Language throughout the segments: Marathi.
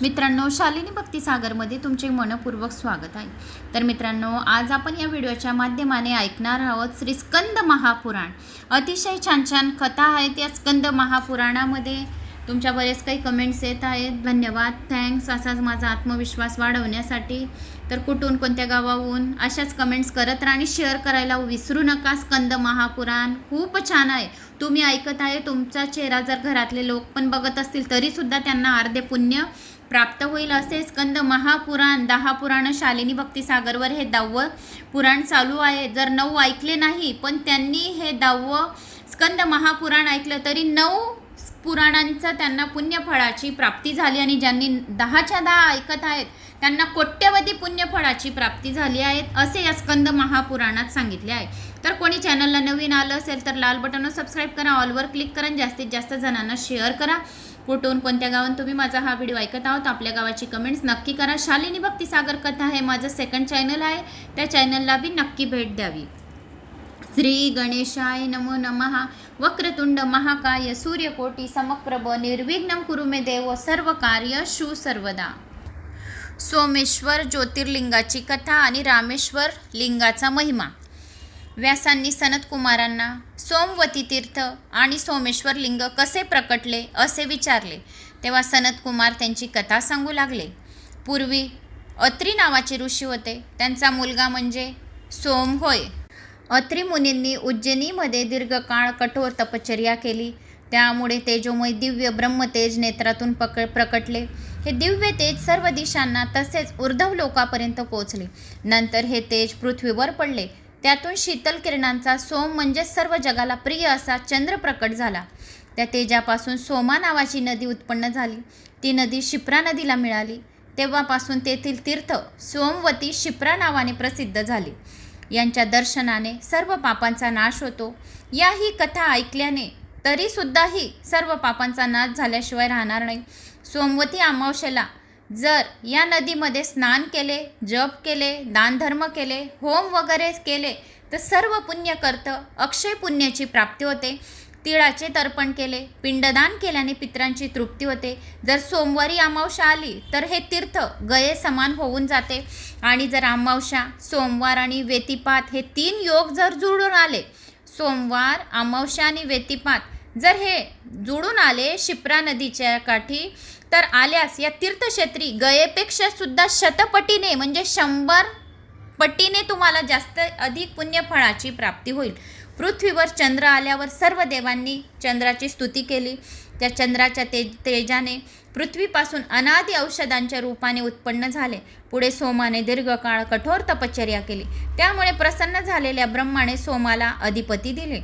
मित्रांनो, शालिनी भक्तिसागरमध्ये तुमचे मनपूर्वक स्वागत आहे। तर मित्रांनो, आज आपण या व्हिडिओच्या माध्यमाने ऐकणार आहोत श्री स्कंद महापुराण। अतिशय छान छान कथा आहेत या स्कंद महापुराणामध्ये। तुमच्या बरेच काही कमेंट्स येत आहेत, धन्यवाद, थँक्स। असाच माझा आत्मविश्वास वाढवण्यासाठी तर कुठून कोणत्या गावाहून अशाच कमेंट्स करत राहा आणि शेअर करायला विसरू नका। स्कंद महापुराण खूप छान आहे, तुम्ही ऐकत आहे, तुमचा चेहरा जर घरातले लोक पण बघत असतील तरी सुद्धा त्यांना अर्धे पुण्य प्राप्त होईल। असे स्कंद महापुराण 10 पुराण शालिनी भक्तिसागरवर हे 10वं पुराण चालू आहे। जर 9 ऐकले नाही पण त्यांनी हे 10वं स्कंद महापुराण ऐकलं तरी 9 पुराणांचा त्यांना पुण्यफळाची प्राप्ती झाली आणि ज्यांनी 10च्या 10 ऐकत आहेत त्यांना कोट्यवधी पुण्यफळाची प्राप्ती झाली आहे, असे या स्कंद महापुराणात सांगितले आहे। तर कोणी चॅनलला नवीन आलं असेल तर लाल बटनवर सबस्क्राईब करा, ऑलवर क्लिक करा, जास्तीत जास्त जणांना शेअर करा। कुठून कोणत्या गावात तुम्ही माझा हा व्हिडिओ ऐकत आहोत आपल्या गावाची कमेंट्स नक्की करा। शालिनी भक्तिसागर कथा हे माझं सेकंड चॅनल आहे, त्या चॅनलला बी नक्की भेट द्यावी। श्री गणेशाय नमो नमः। वक्रतुंड महाकाय सूर्यकोटी समप्रभ निर्विघ्नं कुरु मे देव सर्व कार्यशु सर्वदा। सोमेश्वर ज्योतिर्लिंगाची कथा आणि रामेश्वर लिंगाचा महिमा। व्यासांनी सनत कुमारांना सोमवती तीर्थ आणि सोमेश्वर लिंग कसे प्रकटले असे विचारले, तेव्हा सनत कुमार त्यांची कथा सांगू लागले। पूर्वी अत्री नावाचे ऋषी होते, त्यांचा मुलगा म्हणजे सोम होय। अत्री मुनींनी उज्जैनीमध्ये दीर्घकाळ कठोर तपश्चर्या केली, त्यामुळे तेजोमय दिव्य ब्रह्मतेज नेत्रातून प्रकटले। हे दिव्य तेज सर्व दिशांना तसेच ऊर्ध्व लोकापर्यंत पोहोचले। नंतर हे तेज पृथ्वीवर पडले, त्यातून शीतल किरणांचा सोम म्हणजे सर्व जगाला प्रिय असा चंद्र प्रकट झाला। त्या तेजापासून सोमा नावाची नदी उत्पन्न झाली, ती नदी शिप्रा नदीला मिळाली। तेव्हापासून तेथील तीर्थ सोमवती शिप्रा नावाने प्रसिद्ध झाले। यांच्या दर्शनाने सर्व पापांचा नाश होतो। या ही कथा ऐकल्याने तरीसुद्धाही सर्व पापांचा नाश झाल्याशिवाय राहणार नाही। सोमवती अमावस्येला जर या नदीमध्ये स्नान केले, जप केले, दानधर्म केले, होम वगैरे केले तर सर्व पुण्य करतं अक्षय पुण्याची प्राप्ती होते। तिळाचे तर्पण केले, पिंडदान केल्याने पितरांची तृप्ती होते। जर सोमवारी अमावस्या आली तर हे तीर्थ गये समान होऊन जाते। आणि जर अमावस्या, सोमवार आणि वेतिपात हे 3 योग जर जुळून आले, सोमवार, अमावस्या आणि वेतिपात जर हे जुळून आले शिप्रा नदीच्या काठी, तर आल्यास या तीर्थक्षेत्री गयेपेक्षा सुद्धा शतपटीने म्हणजे 100 पटीने तुम्हाला जास्त अधिक पुण्यफळाची प्राप्ती होईल। पृथ्वीवर चंद्र आल्यावर सर्व देवांनी चंद्राची स्तुती केली। त्या चंद्राच्या तेजाने पृथ्वीपासून अनादी औषधांच्या रूपाने उत्पन्न झाले। पुढे सोमाने दीर्घकाळ कठोर तपश्चर्या केली, त्यामुळे प्रसन्न झालेल्या ब्रह्माने सोमाला अधिपती दिले।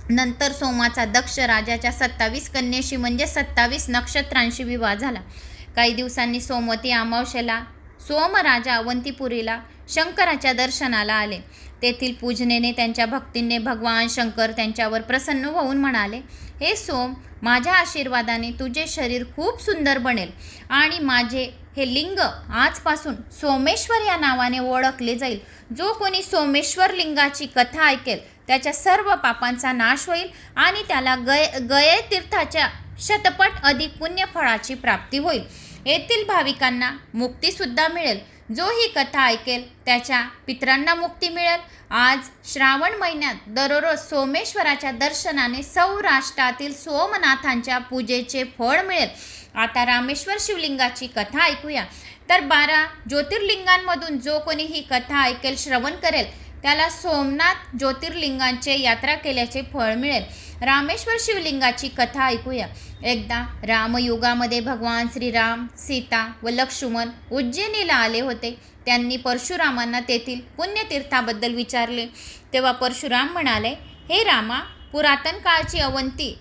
नंतर सोमाचा दक्ष राजाच्या 27 कन्येशी म्हणजे 27 नक्षत्रांशी विवाह झाला। काही दिवसांनी सोमवती अमावस्येला सोमराजा अवंतीपुरीला शंकराच्या दर्शनाला आले। तेथील पूजनेने त्यांच्या भक्तीने भगवान शंकर त्यांच्यावर प्रसन्न होऊन म्हणाले, हे सोम, माझ्या आशीर्वादाने तुझे शरीर खूप सुंदर बनेल आणि माझे हे लिंग आजपासून सोमेश्वर या नावाने ओळखले जाईल। जो कोणी सोमेश्वर लिंगाची कथा ऐकेल त्याच्या सर्व पापांचा नाश होईल आणि त्याला गये तीर्थाच्या शतपट अधिक पुण्यफळाची प्राप्ती होईल। येथील भाविकांना मुक्तीसुद्धा मिळेल। जो ही कथा ऐकेल त्याच्या पितरांना मुक्ती मिळेल। आज श्रावण महिन्यात दररोज सोमेश्वराच्या दर्शनाने सौराष्ट्रातील सोमनाथांच्या पूजेचे फळ मिळेल। आता रामेश्वर शिवलिंगाची कथा ऐकूया। तर 12 ज्योतिर्लिंगांमधून जो कोणी ही कथा ऐकेल, श्रवण करेल, त्याला सोमनाथ ज्योतिर्लिंगांचे यात्रा केल्याचे फळ मिळेल। रामेश्वर शिवलिंगाची कथा ऐकूया। एकदा रामयुगामध्ये भगवान श्रीराम, सीता व लक्ष्मण उज्जैनीला आले होते। त्यांनी परशुरामांना तेथील पुण्यतीर्थाबद्दल विचारले, तेव्हा परशुराम म्हणाले, हे रामा, पुरातन काळची अवंती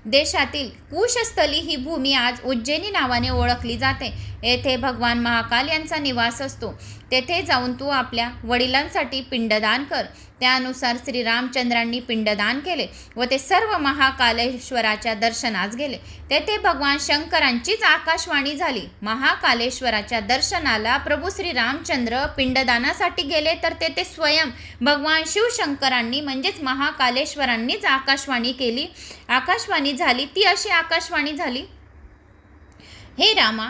देशातील कुशस्थली ही भूमी आज उज्जैनी नावाने ओळखली जाते। येथे भगवान महाकाल यांचा निवास असतो। तेथे जाऊन तू आपल्या वडिलांसाठी पिंडदान कर। त्यानुसार श्रीरामचंद्रांनी पिंडदान केले व ते सर्व महाकालेश्वराच्या दर्शनास गेले। तेथे भगवान शंकरांचीच आकाशवाणी झाली। महाकालेश्वराच्या दर्शनाला प्रभू श्रीरामचंद्र पिंडदानासाठी गेले तर तेथे स्वयं भगवान शिवशंकरांनी म्हणजेच महाकालेश्वरांनीच आकाशवाणी केली। आकाशवाणी झाली ती अशी आकाशवाणी झाली, हे रामा,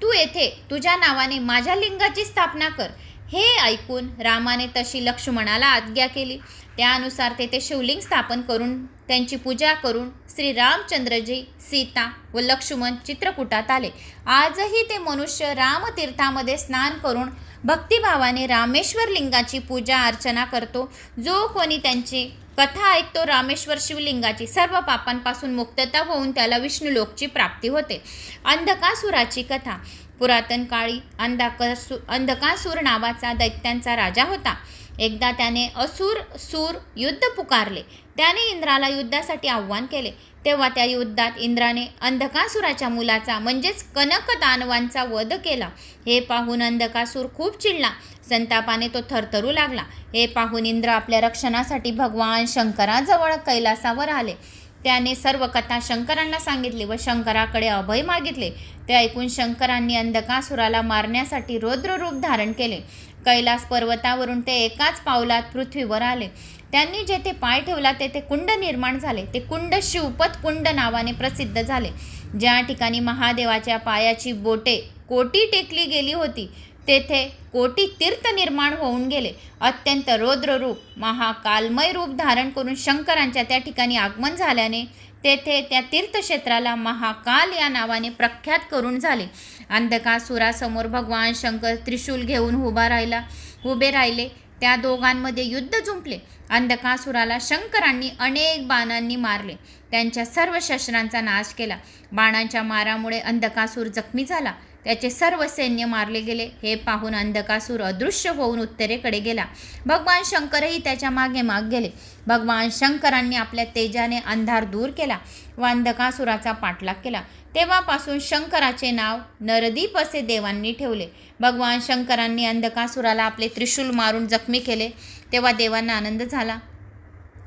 तू येथे तुझ्या नावाने माझ्या लिंगाची स्थापना कर. हे ऐकून रामाने तशी लक्ष्मणाला आज्ञा केली. त्यानुसार तेथे शिवलिंग स्थापन करून त्यांची पूजा करून श्री रामचंद्रजी, सीता व लक्ष्मण चित्रकूटात आले. आजही ते मनुष्य रामतीर्थामध्ये स्नान करून भक्तिभावाने रामेश्वर लिंगाची पूजा अर्चना करतो. जो कोणी त्यांची कथा ऐकतो रामेश्वर शिवलिंगाची सर्व पापांपासून मुक्तता होऊन त्याला विष्णुलोकची प्राप्ती होते. अंधकासुराची कथा. पुरातन काळी अंधकासूर नावाचा दैत्यांचा राजा होता. एकदा त्याने सूर युद्ध पुकारले. त्याने इंद्राला युद्धासाठी आव्हान केले. तेव्हा त्या युद्धात इंद्राने अंधकासुराच्या मुलाचा म्हणजेच कनक दानवांचा वध केला. हे पाहून अंधकासूर खूप चिडला. संतापाने तो थरथरू लागला. हे पाहून इंद्र आपल्या रक्षणासाठी भगवान शंकराजवळ कैलासावर आले. त्याने सर्व कथा शंकरांना सांगितली व शंकराकडे अभय मागितले. ते ऐकून शंकरांनी अंधकासुराला मारण्यासाठी रौद्र रूप धारण केले. कैलास पर्वतावरून ते एकाच पावलात पृथ्वीवर आले. त्यांनी जेथे पाय ठेवला तेथे कुंड निर्माण झाले. ते कुंड शिवपत कुंड नावाने प्रसिद्ध झाले. ज्या ठिकाणी महादेवाच्या पायाची बोटे कोटी टेकली गेली होती तेथे कोटी तीर्थ निर्माण होऊन गेले. अत्यंत रौद्र रूप महाकालमय रूप धारण करून शंकरांच्या त्या ठिकाणी आगमन झाल्याने तेथे त्या तीर्थक्षेत्राला महाकाल या नावाने प्रख्यात करून झाले. अंधकासुरासमोर भगवान शंकर त्रिशूल घेऊन उभे राहिले. त्या दोघांमध्ये युद्ध जुंपले. अंधकासुराला शंकरांनी अनेक बाणांनी मारले. त्यांच्या सर्व शस्त्रांचा नाश केला. बाणांच्या मारामुळे अंधकासूर जखमी झाला. त्याचे सर्व सैन्य मारले गेले. हे पाहून अंधकासूर अदृश्य होऊन उत्तरेकडे गेला. भगवान शंकरही त्याच्या मागे गेले. भगवान शंकरांनी आपल्या तेजाने अंधार दूर केला व अंधकासुराचा पाठलाग केला. तेव्हापासून शंकराचे नाव नरदीप असे देवांनी ठेवले. भगवान शंकरांनी अंधकासुराला आपले त्रिशूल मारून जखमी केले. तेव्हा देवांना आनंद झाला.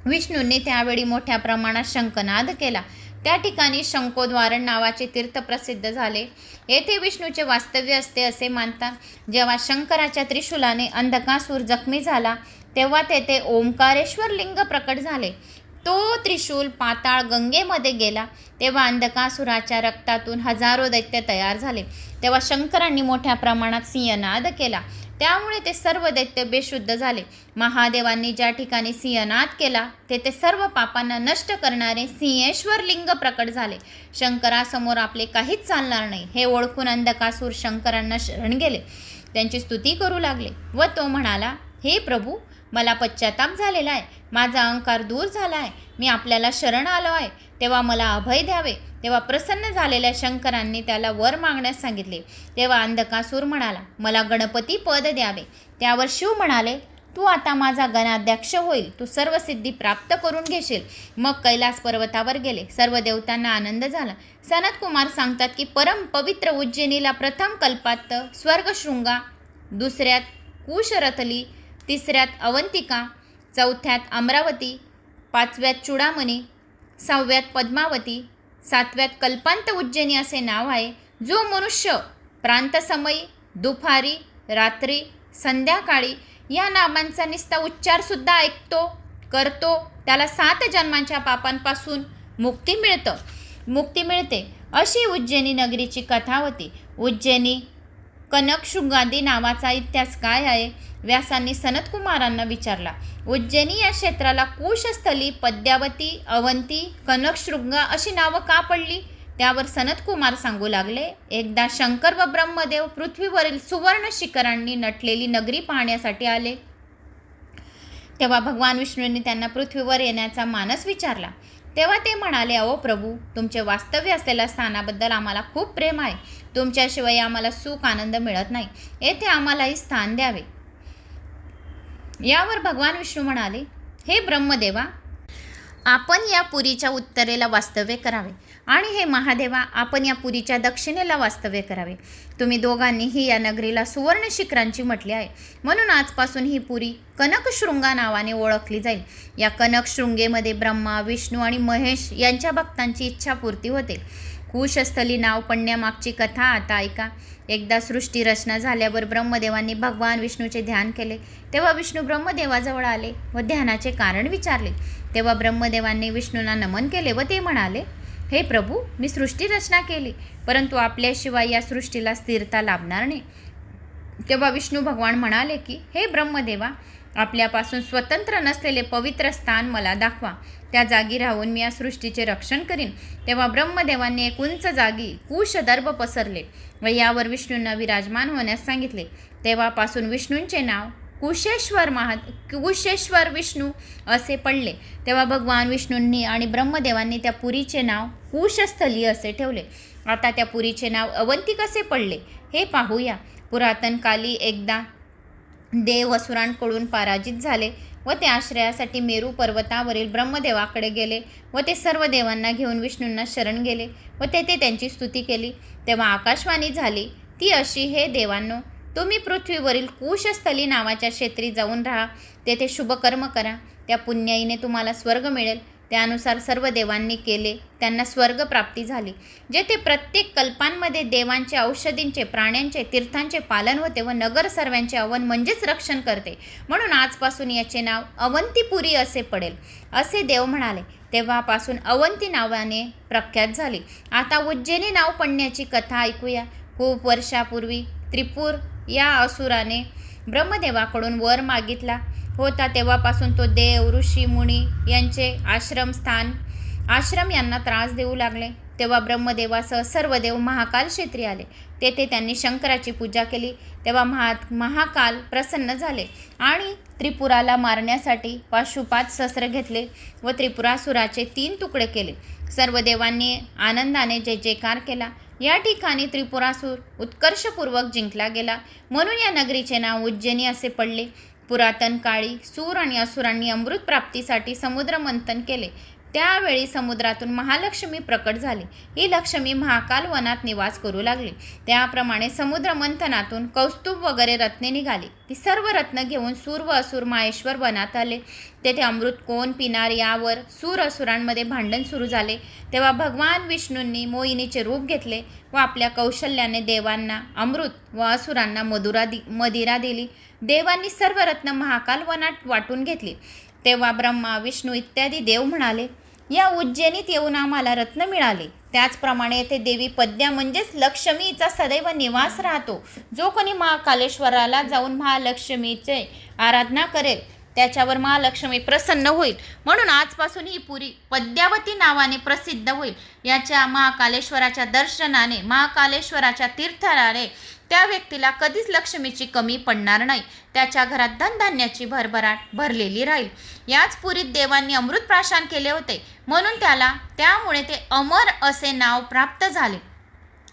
विष्णूंनी त्यावेळी मोठ्या प्रमाणात शंखनाद केला. त्या ठिकाणी शंखोद्वारण नावाचे तीर्थ प्रसिद्ध झाले. येथे विष्णूचे वास्तव्य असते असे मानतात. जेव्हा शंकराच्या त्रिशूलाने अंधकासूर जखमी झाला तेव्हा तेथे ओंकारेश्वर लिंग प्रकट झाले. तो त्रिशूल पाताळ गंगेमध्ये गेला. तेव्हा अंधकासुराच्या रक्तातून हजारो दैत्य तयार झाले. तेव्हा शंकरांनी मोठ्या प्रमाणात सिंहनाद केला. त्यामुळे ते सर्व दैत्य बेशुद्ध झाले. महादेवांनी ज्या ठिकाणी सिंहनाद केला तेथे सर्व पापांना नष्ट करणारे सिंहेश्वर लिंग प्रकट झाले. शंकरासमोर आपले काहीच चालणार नाही हे ओळखून अंधकासूर शंकरांना शरण गेले. त्यांची स्तुती करू लागले व तो म्हणाला, हे प्रभू, मला पश्चाताप झालेला आहे. माझा अहंकार दूर झाला आहे. मी आपल्याला शरण आलो आहे. तेव्हा मला अभय द्यावे. तेव्हा प्रसन्न झालेल्या शंकरांनी त्याला वर मागण्यास सांगितले. तेव्हा अंधकासूर म्हणाला, मला गणपती पद द्यावे. त्यावर शिव म्हणाले, तू आता माझा गणाध्यक्ष होईल. तू सर्व सिद्धी प्राप्त करून घेशील. मग कैलास पर्वतावर गेले. सर्व देवतांना आनंद झाला. सनत कुमार सांगतात की परम पवित्र उज्जैनीला प्रथम कल्पात स्वर्गशृंगा, दुसऱ्यात कुशरथली, तिसऱ्यात अवंतिका, चौथ्यात अमरावती, पाचव्यात चूडामणी, सहाव्यात पद्मावती, सातव्यात कल्पांत उज्जैनी असे नाव आहे. जो मनुष्य प्रांतसमयी, दुपारी, रात्री, संध्याकाळी या नामांचा निस्ता उच्चारसुद्धा ऐकतो करतो त्याला 7 जन्मांच्या पापांपासून मुक्ती मिळते. अशी उज्जैनी नगरीची कथा होती. उज्जैनी कनकशृंगादी नावाचा इतिहास काय आहे? व्यासांनी सनतकुमारांना विचारला. उज्जैनी या क्षेत्राला कुशस्थली, पद्यावती, अवंती, कनकशृंगा अशी नावं का पडली? त्यावर सनतकुमार सांगू लागले, एकदा शंकर व ब्रह्मदेव पृथ्वीवरील सुवर्ण शिखरांनी नटलेली नगरी पाहण्यासाठी आले. तेव्हा भगवान विष्णूंनी त्यांना पृथ्वीवर येण्याचा मानस विचारला. तेव्हा ते म्हणाले, अहो प्रभू, तुमचे वास्तव्य असलेल्या स्थानाबद्दल आम्हाला खूप प्रेम आहे. तुमच्याशिवाय आम्हाला सुख आनंद मिळत नाही. येथे आम्हालाही स्थान द्यावे. यावर भगवान विष्णू म्हणाले, हे ब्रह्मदेवा, आपण या पुरीच्या उत्तरेला वास्तव्य करावे आणि हे महादेवा, आपण या पुरीच्या दक्षिणेला वास्तव्य करावे. तुम्ही दोघांनीही या नगरीला सुवर्ण शिखरांची म्हटली आहे. म्हणून आजपासून ही पुरी कनकशृंगा नावाने ओळखली जाईल. या कनकशृंगेमध्ये ब्रह्मा, विष्णू आणि महेश यांच्या भक्तांची इच्छापूर्ती होते. कुशस्थली नाव पडण्यामागची कथा आता ऐका. एकदा सृष्टी रचना झाल्यावर ब्रह्मदेवांनी भगवान विष्णूचे ध्यान केले. तेव्हा विष्णू ब्रह्मदेवाजवळ आले व ध्यानाचे कारण विचारले. तेव्हा ब्रह्मदेवांनी विष्णूंना नमन केले व ते म्हणाले, हे प्रभू, मी सृष्टी रचना केली, परंतु आपल्याशिवाय या सृष्टीला स्थिरता लाभणार नाही. तेव्हा विष्णू भगवान म्हणाले की हे ब्रह्मदेवा, आपल्यापासून स्वतंत्र नसलेले पवित्र स्थान मला दाखवा. त्या जागी राहून मी या सृष्टीचे रक्षण करीन. तेव्हा ब्रह्मदेवांनी एक उंच जागी कुशदर्भ पसरले व यावर विष्णूंना विराजमान होण्यास सांगितले. तेव्हापासून विष्णूंचे नाव कुशेश्वर विष्णू असे पडले. तेव्हा भगवान विष्णूंनी आणि ब्रह्मदेवांनी त्या पुरीचे नाव कुशस्थली असे ठेवले. आता त्या पुरीचे नाव अवंती कसे पडले हे पाहूया. पुरातन काली एकदा देव असुरांकडून पराजित झाले व ते आश्रयासाठी मेरू पर्वतावरील ब्रह्मदेवाकडे गेले व ते सर्व देवांना घेऊन विष्णूंना शरण गेले व तेथे त्यांची स्तुती केली. तेव्हा आकाशवाणी झाली ती अशी, हे देवांनो, तुम्ही पृथ्वीवरील कुशस्थली नावाच्या क्षेत्री जाऊन राहा. तेथे शुभकर्म करा, त्या पुण्याईने तुम्हाला स्वर्ग मिळेल. त्यानुसार सर्व देवांनी केले. त्यांना स्वर्ग प्राप्ती झाली, जेथे प्रत्येक कल्पांमध्ये देवांचे, औषधींचे, प्राण्यांचे, तीर्थांचे पालन होते व नगर सर्वांचे अवन म्हणजेच रक्षण करते. म्हणून आजपासून याचे नाव अवंतीपुरी असे पडेल, असे देव म्हणाले. तेव्हापासून अवंती नावाने प्रख्यात झाली. आता उज्जैनी नाव पडण्याची कथा ऐकूया. खूप वर्षापूर्वी त्रिपुर या असुराने ब्रह्मदेवाकडून वर मागितला होता. तेव्हापासून तो देव, ऋषी, मुनी यांचे आश्रम यांना त्रास देऊ लागले. तेव्हा ब्रह्मदेवासह सर्व देव महाकाल क्षेत्री आले. तेथे त्यांनी शंकराची पूजा केली. तेव्हा महाकाल प्रसन्न झाले आणि त्रिपुराला मारण्यासाठी पाशुपात शस्त्र घेतले व त्रिपुरासुराचे 3 तुकडे केले. सर्व देवांनी आनंदाने जय जयकार केला. या ठिकाणी त्रिपुरासूर उत्कर्षपूर्वक जिंकला गेला. म्हणून या नगरीचे नाव उज्जैनी असे पडले. पुरातन काळी सूर आणि असुरांनी अमृत प्राप्तीसाठी समुद्र मंथन केले. त्यावेळी समुद्रातून महालक्ष्मी प्रकट झाली. ही लक्ष्मी महाकाल वनात निवास करू लागली. त्याप्रमाणे समुद्र मंथनातून कौस्तुभ वगैरे रत्ने निघाली. ती सर्व रत्न घेऊन सूर व असुर माहेश्वर वनात आले. तेथे अमृत कोण पिणार यावर सूर असुरांमध्ये भांडण सुरू झाले. तेव्हा भगवान विष्णूंनी मोहिनीचे रूप घेतले व आपल्या कौशल्याने देवांना अमृत व असुरांना मदिरा दिली. देवांनी सर्व रत्न महाकाल वनात वाटून घेतली. तेव्हा ब्रह्मा, विष्णू इत्यादी देव म्हणाले, या उज्जैनीत येऊन आम्हाला रत्न मिळाले. त्याचप्रमाणे येथे देवी पद्या म्हणजेच लक्ष्मीचा सदैव निवास राहतो. जो कोणी महाकालेश्वराला जाऊन महालक्ष्मीचे आराधना करेल त्याच्यावर महालक्ष्मी प्रसन्न होईल. म्हणून आजपासून ही पुरी पद्यावती नावाने प्रसिद्ध होईल. याच्या महाकालेश्वराच्या दर्शनाने, महाकालेश्वराच्या तीर्थाने त्या व्यक्तीला कधीच लक्ष्मीची कमी पडणार नाही. त्याच्या घरात धनधान्याची भरभराट भरलेली राहील. याच पुरीत देवांनी अमृत प्राशन केले होते, म्हणून त्यामुळे ते अमर असे नाव प्राप्त झाले.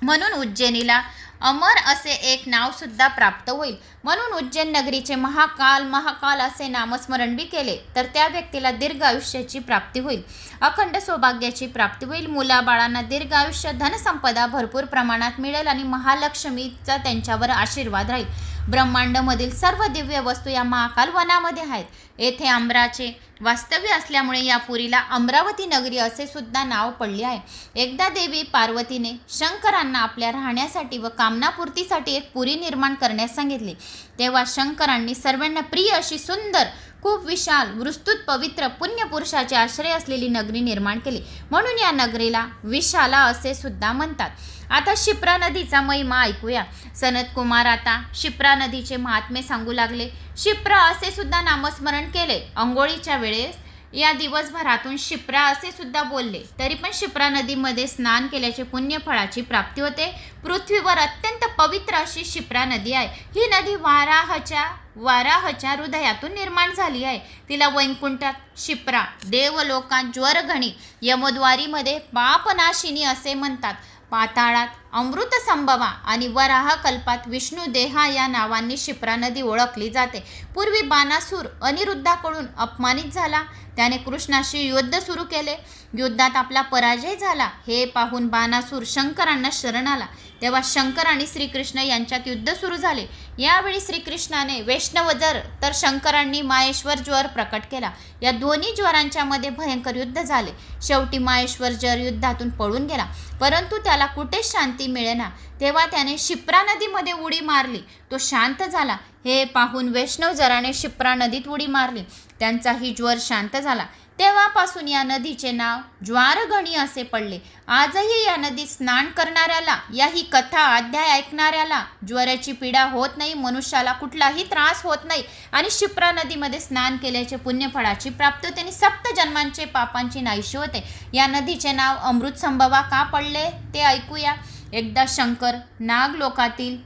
म्हणून उज्जैनीला अमर असे एक नाव सुद्धा प्राप्त होईल. म्हणून उज्जैन नगरीचे महाकाल असे नामस्मरण बी केले तर त्या व्यक्तीला दीर्घ आयुष्याची प्राप्ती होईल, अखंड सौभाग्याची प्राप्ती होईल. मुलाबाळांना दीर्घ आयुष्य, धनसंपदा भरपूर प्रमाणात मिळेल आणि महालक्ष्मीचा त्यांच्यावर आशीर्वाद राहील. ब्रह्मांडमधील सर्व दिव्य वस्तू या महाकाल वनामध्ये आहेत. येथे अमराचे वास्तव्य असल्यामुळे या पुरीला अमरावती नगरी असे सुद्धा नाव पडले आहे. एकदा देवी पार्वतीने शंकरांना आपल्या राहण्यासाठी व कामनापूर्तीसाठी एक पुरी निर्माण करण्यास सांगितले. तेव्हा शंकरांनी सर्वांना प्रिय अशी सुंदर, खूप विशाल, विस्तृत, पवित्र, पुण्यपुरुषाचे आश्रय असलेली नगरी निर्माण केली. म्हणून या नगरीला विशाला असे सुद्धा म्हणतात. आता शिप्रा नदीचा महिमा ऐकूया. सनत कुमार आता शिप्रा नदीचे महात्म्य सांगू लागले. शिप्रा असे सुद्धा नामस्मरण केले. अंघोळीच्या वेळेस या दिवसभरातून शिप्रा असे सुद्धा बोलले तरी पण शिप्रा नदीमध्ये स्नान केल्याचे पुण्यफळाची प्राप्ती होते. पृथ्वीवर अत्यंत पवित्र अशी शिप्रा नदी आहे. ही नदी वाराहच्या हृदयातून निर्माण झाली आहे. तिला वैकुंठात शिप्रा, देवलोकात ज्वरघणी, यमद्वारीमध्ये पापनाशिनी असे म्हणतात. पाताळात अमृत संभवा आणि वराह कल्पात विष्णुदेहा या नावांनी शिप्रा नदी ओळखली जाते. पूर्वी बाणासूर अनिरुद्धाकडून अपमानित झाला. त्याने कृष्णाशी युद्ध सुरू केले. युद्धात आपला पराजय झाला. हे पाहून बाणासूर शंकरांना शरण आला. तेव्हा शंकर आणि श्रीकृष्ण यांच्यात युद्ध सुरू झाले. यावेळी श्रीकृष्णाने वैष्णवजर तर शंकरांनी माहेश्वर ज्वर प्रकट केला. या दोन्ही ज्वरांच्या मध्ये भयंकर युद्ध झाले. शेवटी माहेश्वर जर युद्धातून पळून गेला, परंतु त्याला कुठेच शांती मिळेना. तेव्हा त्याने शिप्रा नदीमध्ये उडी मारली. तो शांत झाला. हे पाहून वैष्णवजराने शिप्रा नदीत उडी मारली त्यांचाही ज्वर शांत झाला. तेव्हापासून या नदीचे नाव ज्वारघणी असे पडले. आजही या नदीत स्नान करणाऱ्याला, या ही कथा अध्याय ऐकणाऱ्याला ज्वराची पीडा होत नाही, मनुष्याला कुठलाही त्रास होत नाही आणि क्षिप्रा नदीमध्ये स्नान केल्याचे पुण्यफळाची प्राप्ती होते आणि 7 जन्मांचे पापांची नाहीशी होते. या नदीचे नाव अमृतसंभवा का पडले ते ऐकूया. एकदा शंकर नागलोकातील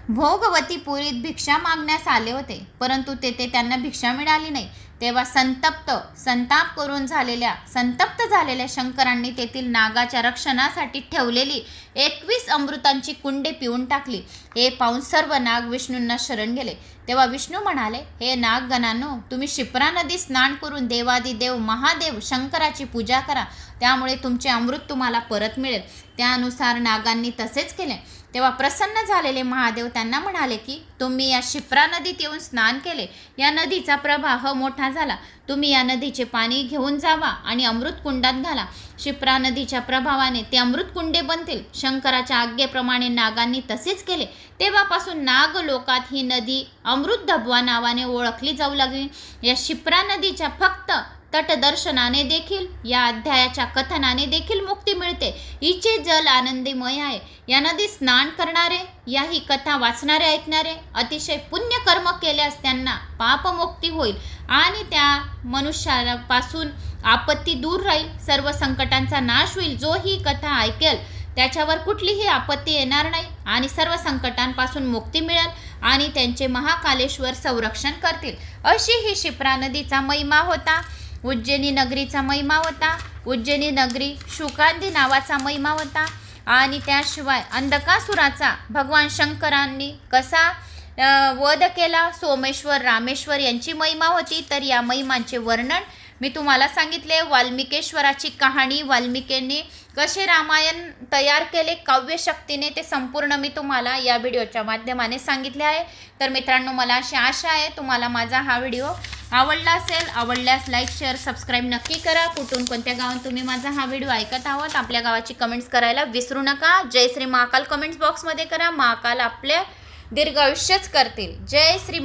भोगवतीपुरीत भिक्षा मागण्यास आले होते, परंतु तेथे त्यांना भिक्षा मिळाली नाही. तेव्हा संतप्त झालेल्या शंकरांनी तेथील नागाच्या रक्षणासाठी ठेवलेली 21 अमृतांची कुंडे पिऊन टाकली. हे पाहून सर्व नाग विष्णूंना शरण गेले. तेव्हा विष्णू म्हणाले, हे नागगणांनो, तुम्ही क्षिप्रा नदी स्नान करून देवादिदेव महादेव शंकराची पूजा करा, त्यामुळे तुमचे अमृत तुम्हाला परत मिळेल. त्यानुसार नागांनी तसेच केले. तेव्हा प्रसन्न झालेले महादेव त्यांना म्हणाले की तुम्ही या क्षिप्रा नदीत येऊन स्नान केले, या नदीचा प्रवाह मोठा झाला. तुम्ही या नदीचे पाणी घेऊन जावा आणि अमृत कुंडात घाला. क्षिप्रा नदीच्या प्रभावाने ते अमृत कुंडे बनतील. शंकराच्या आज्ञेप्रमाणे नागांनी तसेच केले. तेव्हापासून नागलोकात ही नदी अमृत धबवा नावाने ओळखली जाऊ लागली. या क्षिप्रा नदीच्या फक्त तटदर्शनाने देखील, या अध्यायाच्या कथनाने देखील मुक्ती मिळते. हिचे जल आनंदमय आहे. या नदीत स्नान करणारे, या ही कथा वाचणारे ऐकणारे अतिशय पुण्यकर्म केल्यास त्यांना पापमुक्ती होईल आणि त्या मनुष्यापासून आपत्ती दूर राहील, सर्व संकटांचा नाश होईल. जो ही कथा ऐकेल त्याच्यावर कुठलीही आपत्ती येणार नाही आणि सर्व संकटांपासून मुक्ती मिळेल आणि त्यांचे महाकालेश्वर संरक्षण करतील. अशी ही क्षिप्रा नदीचा महिमा होता. उज्जैनी नगरीचा महिमा होता. उज्जैनी नगरी शुकांदी नावाचा महिमा होता आणि त्याशिवाय अंधकासुराचा भगवान शंकरांनी कसा वध केला, सोमेश्वर रामेश्वर यांची महिमा होती. तर या महिमांचे वर्णन मी तुम्हाला सांगितले. वाल्मिकेश्वराची कहाणी, वाल्मिकेंनी कसे रामायण तयार केले काव्यशक्तीने, ते संपूर्ण मी तुम्हाला या व्हिडिओच्या माध्यमाने सांगितले आहे. तर मित्रांनो, मला अशी आशा आहे तुम्हाला माझा हा व्हिडिओ आवडला असेल. आवडल्यास लाईक शेअर सबस्क्राईब नक्की करा. कुठून कोणत्या गावात तुम्ही माझा हा व्हिडिओ ऐकत आहोत आपल्या गावाची कमेंट्स करायला विसरू नका. जय श्री महाकाल कमेंट्स बॉक्समध्ये करा. महाकाल आपले दीर्घ आयुष्यच करतील. जय श्री